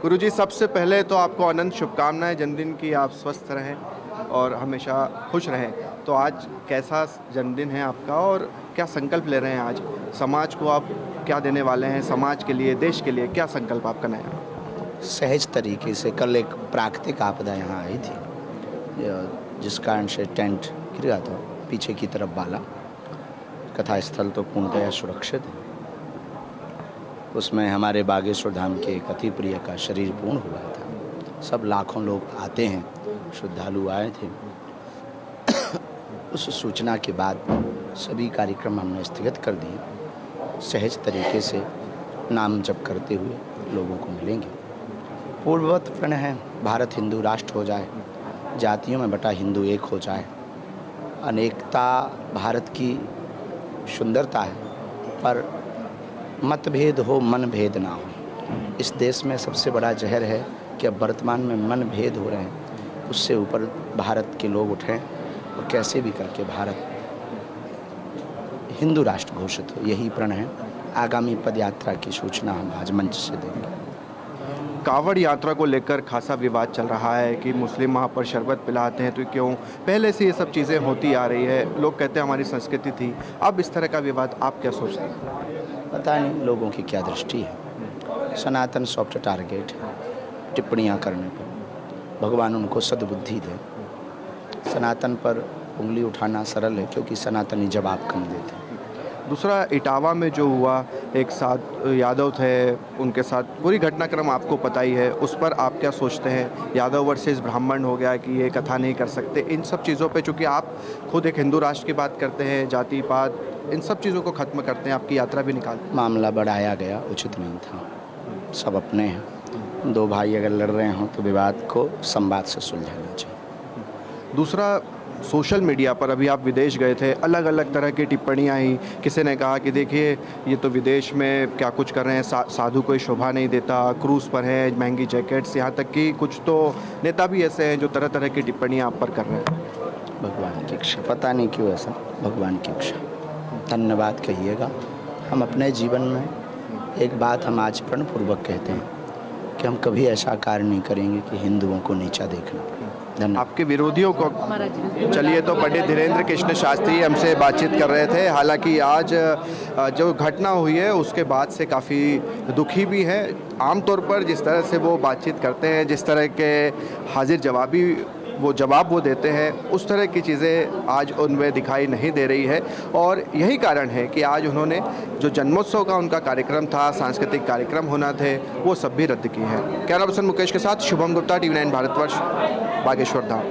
गुरुजी, सबसे पहले तो आपको अनंत शुभकामनाएं जन्मदिन की। आप स्वस्थ रहें और हमेशा खुश रहें। तो आज कैसा जन्मदिन है आपका और क्या संकल्प ले रहे हैं आज? समाज को आप क्या देने वाले हैं? समाज के लिए, देश के लिए क्या संकल्प आपका नया? सहज तरीके से कल एक प्राकृतिक आपदा यहाँ आई थी, जिस कारण से टेंट गिर गया था पीछे की तरफ वाला। कथा स्थल तो पूर्णतया सुरक्षित है। उसमें हमारे बागेश्वर धाम के एक अति प्रिय का शरीर पूर्ण हुआ था। सब लाखों लोग आते हैं, श्रद्धालु आए थे। उस सूचना के बाद सभी कार्यक्रम हमने स्थगित कर दिए। सहज तरीके से नाम जप करते हुए लोगों को मिलेंगे। पूर्ववत प्रण है, भारत हिंदू राष्ट्र हो जाए, जातियों में बटा हिंदू एक हो जाए। अनेकता भारत की सुंदरता है, पर मतभेद हो, मन भेद ना हो। इस देश में सबसे बड़ा जहर है कि अब वर्तमान में मन भेद हो रहे हैं। उससे ऊपर भारत के लोग उठें और कैसे भी करके भारत हिंदू राष्ट्र घोषित हो, यही प्रण है। आगामी पद यात्रा की सूचना हम आज मंच से देंगे। कावड़ यात्रा को लेकर खासा विवाद चल रहा है कि मुस्लिम वहाँ पर शरबत पिलाते हैं, तो क्यों? पहले से ये सब चीज़ें होती आ रही है, लोग कहते हैं हमारी संस्कृति थी। अब इस तरह का विवाद आप क्या सोचते हैं? पता नहीं लोगों की क्या दृष्टि है। सनातन सॉफ्ट टारगेट है टिप्पणियाँ करने पर। भगवान उनको सद्बुद्धि दे। सनातन पर उंगली उठाना सरल है, क्योंकि सनातनी जवाब कम देते हैं। दूसरा, इटावा में जो हुआ, एक साथ यादव थे, उनके साथ पूरी घटनाक्रम आपको पता ही है। उस पर आप क्या सोचते हैं? यादव वर्सेस ब्राह्मण हो गया कि ये कथा नहीं कर सकते। इन सब चीज़ों पे चूँकि आप खुद एक हिंदू राष्ट्र की बात करते हैं, जाति पात, इन सब चीज़ों को ख़त्म करते हैं, आपकी यात्रा भी निकालते हैं। मामला बढ़ाया गया, उचित नहीं था। सब अपने हैं। दो भाई अगर लड़ रहे हों तो विवाद को संवाद से सुलझाना चाहिए। दूसरा, सोशल मीडिया पर अभी आप विदेश गए थे, अलग अलग तरह की टिप्पणियाँ आई। किसी ने कहा कि देखिए ये तो विदेश में क्या कुछ कर रहे हैं, साधु कोई शोभा नहीं देता, क्रूज़ पर हैं, महंगी जैकेट्स, यहाँ तक कि कुछ तो नेता भी ऐसे हैं जो तरह तरह की टिप्पणियाँ आप पर कर रहे हैं। भगवान की इच्छा, पता नहीं क्यों ऐसा। भगवान की इच्छा, धन्यवाद कहिएगा। हम अपने जीवन में एक बात हम आज प्रणपूर्वक कहते हैं कि हम कभी ऐसा कार्य नहीं करेंगे कि हिंदुओं को नीचा देखना पड़े। धन्यवाद। आपके विरोधियों को चलिए, तो पंडित धीरेन्द्र कृष्ण शास्त्री हमसे बातचीत कर रहे थे। हालांकि आज जो घटना हुई है उसके बाद से काफ़ी दुखी भी है। आमतौर पर जिस तरह से वो बातचीत करते हैं, जिस तरह के हाजिर जवाबी जवाब वो देते हैं, उस तरह की चीज़ें आज उनमें दिखाई नहीं दे रही है। और यही कारण है कि आज उन्होंने जो जन्मोत्सव का उनका कार्यक्रम था, सांस्कृतिक कार्यक्रम होना थे, वो सब भी रद्द किए हैं। कैमरा पर्सन मुकेश के साथ शुभम गुप्ता, TV9 भारतवर्ष, बागेश्वर धाम।